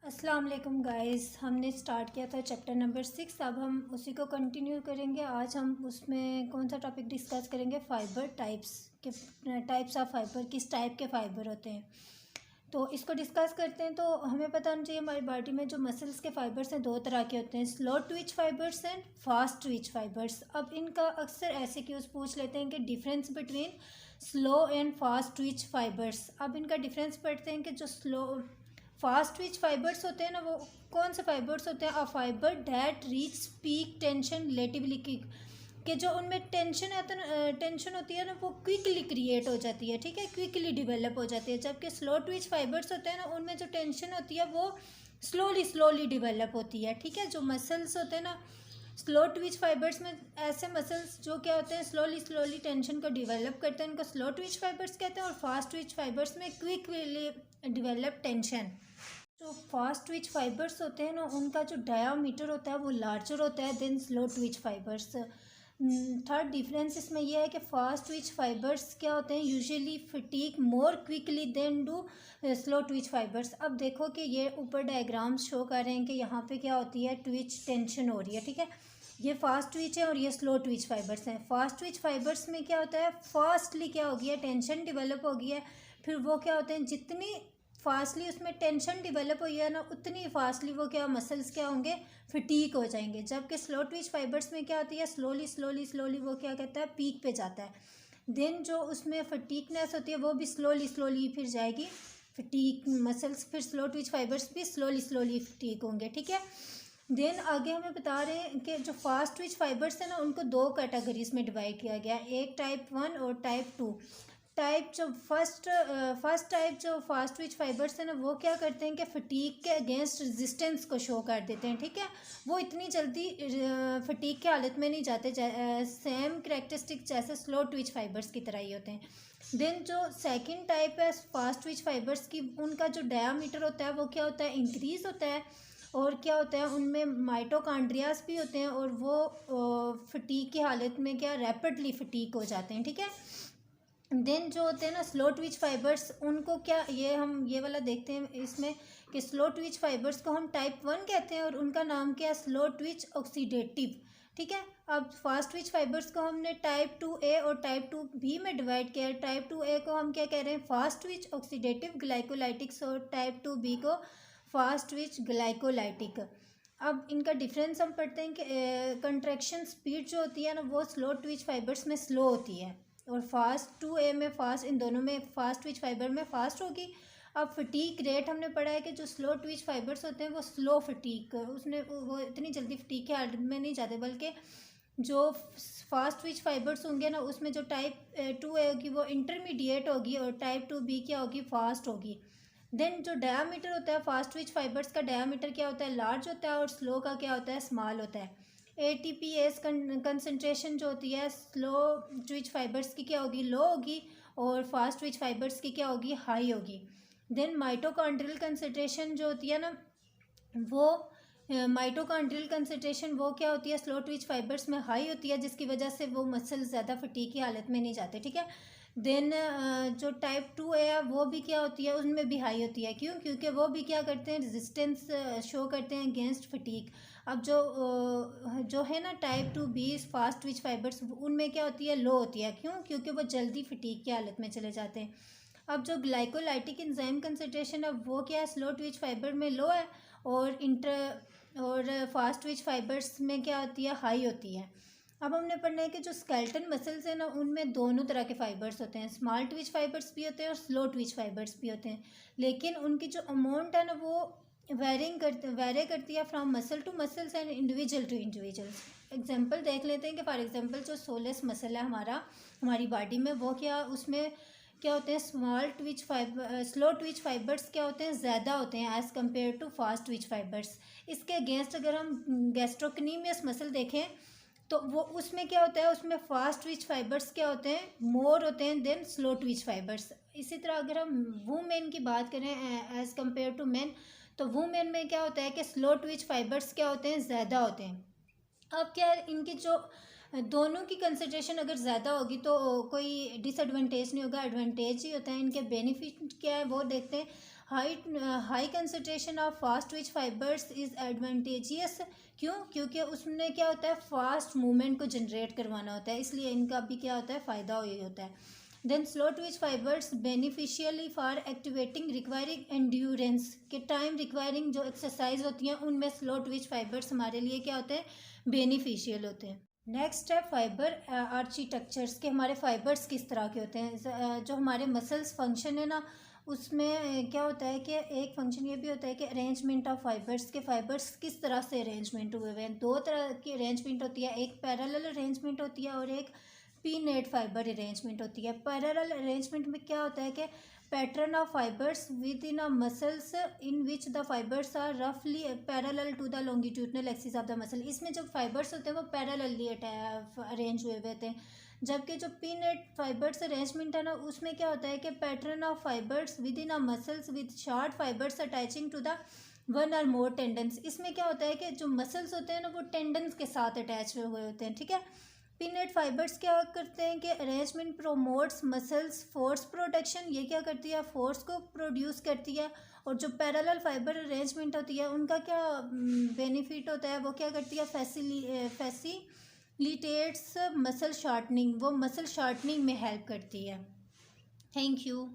अस्सलाम वालेकुम गाइस। हमने स्टार्ट किया था चैप्टर नंबर 6। अब हम उसी को कंटिन्यू करेंगे। आज हम उसमें कौन सा टॉपिक डिस्कस करेंगे? फाइबर टाइप्स के टाइप्स ऑफ फाइबर, किस टाइप के फाइबर होते हैं, तो इसको डिस्कस करते हैं। तो हमें पता होना चाहिए हमारी बॉडी में जो मसल्स के फाइबर्स हैं दो तरह के होते हैं, slow twitch fibres and fast twitch fibres. अब इनका अक्सर ऐसे क्यूज पूछ लेते हैं कि difference between slow and fast twitch fibres. अब इनका डिफरेंस पढ़ते हैं कि जो स्लो फास्ट ट्विच फाइबर्स होते हैं ना, वो कौन से फाइबर्स होते हैं? A fibre that reach peak tension relatively quick, कि जो उनमें टेंशन आता है, टेंशन होती है ना, वो क्विकली क्रिएट हो जाती है, ठीक है, क्विकली डेवलप हो जाती है। जबकि स्लो ट्विच फाइबर्स होते हैं ना, उनमें जो टेंशन होती है वो स्लोली स्लोली डेवलप होती है, ठीक है। जो मसल्स होते हैं ना स्लो ट्विच फाइबर्स में, ऐसे मसल्स जो क्या होते हैं स्लोली स्लोली टेंशन को डेवलप करते हैं, उनको स्लो ट्विच फाइबर्स कहते हैं। और फास्ट ट्विच फाइबर्स में क्विकली डेवलप टेंशन। जो फास्ट ट्विच फाइबर्स होते हैं ना, उनका जो डायामीटर होता है वो लार्जर होता है then slow twitch fibres. Third difference इसमें यह है कि फास्ट ट्विच फाइबर्स क्या होते हैं, usually fatigue more quickly than do slow twitch fibres. अब देखो कि ये ऊपर डायग्राम्स शो कर रहे हैं कि यहाँ पे क्या होती है, ट्विच टेंशन हो रही है, ठीक है। ये फास्ट ट्विच है और ये स्लो ट्विच फाइबर्स हैं। फास्ट ट्विच फाइबर्स में क्या होता है, फास्टली क्या हो गया है, टेंशन डेवलप हो गई है। फिर वो क्या होते हैं, जितनी फास्टली उसमें टेंशन डेवलप हुई है ना, उतनी फास्टली वो क्या मसल्स क्या होंगे, फटीक हो जाएंगे। जबकि स्लो ट्विच फाइबर्स में क्या होती है, स्लोली स्लोली स्लोली वो क्या कहता है, पीक पे जाता है। देन जो उसमें फटीकनेस होती है वो भी स्लोली स्लोली फिर जाएगी फटीक मसल्स, फिर स्लो ट्विच फाइबर्स भी स्लोली स्लोली फटीक होंगे, ठीक है। देन आगे हमें बता रहे हैं कि जो फास्ट ट्विच फाइबर्स है ना, उनको दो कैटेगरीज में डिवाइड किया गया है, एक टाइप 1 और टाइप 2। टाइप जो फर्स्ट टाइप जो फास्ट ट्विच फाइबर्स है ना, वो क्या करते हैं कि फटीक के अगेंस्ट रेजिस्टेंस को शो कर देते हैं, ठीक है। वो इतनी जल्दी फटीक की हालत में नहीं जाते, सेम करेक्टरिस्टिक जैसे स्लो ट्विच फाइबर्स की तरह ही होते हैं। देन जो सेकंड टाइप है फास्ट ट्विच फाइबर्स की, उनका जो डायामीटर होता है वो क्या होता है, इंक्रीज होता है। और क्या होता है, उनमें माइटोकॉन्ड्रियाज भी होते हैं और वो फटीक की हालत में क्या रैपिडली फटीक हो जाते हैं, ठीक है। देन जो होते हैं ना स्लो ट्विच फाइबर्स, उनको क्या, ये हम ये वाला देखते हैं इसमें कि स्लो ट्विच फाइबर्स को हम टाइप 1 कहते हैं और उनका नाम क्या है, स्लो ट्विच ऑक्सीडेटिव, ठीक है। अब फास्ट ट्विच फाइबर्स को हमने टाइप 2A और टाइप 2B में डिवाइड किया है। टाइप 2A को हम क्या कह रहे हैं, फास्ट ट्विच ऑक्सीडेटिव ग्लाइकोलाइटिक्स, और टाइप 2B को फास्ट ट्विच ग्लाइकोलाइटिक। अब इनका डिफरेंस हम पढ़ते हैं कि कंट्रैक्शन स्पीड जो होती है ना, वो स्लो ट्विच फाइबर्स में स्लो होती है और फास्ट 2A में फास्ट, इन दोनों में फास्ट ट्विच फाइबर में फास्ट होगी। अब फटीक रेट हमने पढ़ा है कि जो स्लो ट्विच फाइबर्स होते हैं वो स्लो फटीक, उसने वो इतनी जल्दी फटीक के हालत में नहीं जाते, बल्कि जो फास्ट ट्विच फाइबर्स होंगे ना, उसमें जो टाइप 2A होगी वो इंटरमीडिएट होगी और टाइप 2B क्या होगी, फास्ट होगी। देन जो डायामीटर होता है फास्ट ट्विच फाइबर्स का, डायामीटर क्या होता है, लार्ज होता है, और स्लो का क्या होता है, स्मॉल होता है। ATPase कंसनट्रेशन जो होती है स्लो ट्विच फाइबर्स की क्या होगी, लो होगी, और फास्ट ट्विच फाइबर्स की क्या होगी, हाई होगी। देन माइटोकॉन्ड्रियल कंसनट्रेशन जो होती है ना, वो माइटोकॉन्ड्रियल कंसनट्रेशन वो क्या होती है, स्लो ट्विच फाइबर्स में हाई होती है, जिसकी वजह से वो मसल ज़्यादा फटीक की हालत में नहीं जाते, ठीक है। देन जो टाइप 2A है वो भी क्या होती है, उनमें भी हाई होती है। क्यों? क्योंकि वो भी क्या करते हैं, रेजिस्टेंस शो करते हैं अगेंस्ट फटीक। अब जो है ना type 2B fast twitch fibres, उनमें क्या होती है, लो होती है। क्यों? क्योंकि वो जल्दी फटीक की हालत में चले जाते हैं। अब जो ग्लाइकोलाइटिक एंजाइम कंसनट्रेशन है वो क्या है, स्लो ट्विच फाइबर में लो है, और फास्ट ट्विच फाइबर्स में क्या होती है, हाई होती है। अब हमने पढ़ना है कि जो स्केलेटन मसल्स हैं ना, उनमें दोनों तरह के फाइबर्स होते हैं, स्मॉल ट्विच फाइबर्स भी होते हैं और स्लो ट्विच फाइबर्स भी होते हैं। लेकिन उनकी जो अमाउंट है ना, वो वेरी करती है from muscle to muscles and individual to individuals. Example देख लेते हैं कि फॉर एग्जांपल जो सोलेस मसल है हमारी बॉडी में, वो क्या, उसमें क्या होते हैं, स्लो ट्विच फाइबर्स क्या होते हैं, ज़्यादा होते हैं as compared to fast twitch fibres. इसके अगेंस्ट अगर हम गैस्ट्रोकनीमियस मसल देखें तो वो उसमें क्या होता है, उसमें फास्ट ट्विच फाइबर्स क्या होते हैं, मोर होते हैं देन स्लो ट्विच फाइबर्स। इसी तरह अगर हम वुमेन की बात करें एज़ कम्पेयर टू मेन, तो वुमेन में क्या होता है कि स्लो ट्विच फाइबर्स क्या होते हैं, ज़्यादा होते हैं। अब क्या है, इनकी जो दोनों की कंसंट्रेशन अगर ज़्यादा होगी तो कोई डिसएडवांटेज नहीं होगा, एडवांटेज ही होता है। इनके बेनिफिट क्या है वो देखते हैं। High concentration of fast twitch fibres is advantageous. क्यों? क्योंकि उसमें क्या होता है, फास्ट मूवमेंट को जनरेट करवाना होता है, इसलिए इनका भी क्या होता है, फ़ायदा ही होता है। Then slow twitch fibres beneficially for activating requiring endurance, के टाइम रिक्वायरिंग जो एक्सरसाइज होती हैं उनमें स्लो ट्विच फाइबर्स हमारे लिए क्या होते हैं, बेनिफिशियल होते हैं। नेक्स्ट है फाइबर आर्किटेक्चर्स, के हमारे फाइबर्स किस तरह के होते हैं। जो हमारे मसल्स फंक्शन है ना, उसमें क्या होता है कि एक फंक्शन ये भी होता है कि अरेंजमेंट ऑफ फाइबर्स, के फाइबर्स किस तरह से अरेंजमेंट हुए हुए हैं। दो तरह की अरेंजमेंट होती है, एक पैरेलल अरेंजमेंट होती है और एक पीनेट फाइबर अरेंजमेंट होती है। पैरेलल अरेंजमेंट में क्या होता है कि pattern of fibres within a muscles in which the fibres are रफली parallel to the longitudinal axis of the muscle. इसमें जो फाइबर्स होते हैं वो पैरेलली अरेंज हुए हुए होते हैं, जबकि जो पीनेट फाइबर्स अरेंजमेंट है ना, उसमें क्या होता है कि pattern of fibres within a muscles with short fibres attaching to the one or more tendons. इसमें क्या होता है कि जो मसल्स होते हैं ना वो टेंडन्स के साथ अटैच हुए होते हैं, ठीक है। पिनेट फाइबर्स क्या करते हैं कि arrangement promotes muscles force protection, ये क्या करती है, फोर्स को प्रोड्यूस करती है। और जो पैरेलल फाइबर अरेंजमेंट होती है उनका क्या बेनिफिट होता है, वो क्या करती है, फैसिलिटेट्स मसल शार्टनिंग, वो मसल शार्टनिंग में हेल्प करती है। Thank you.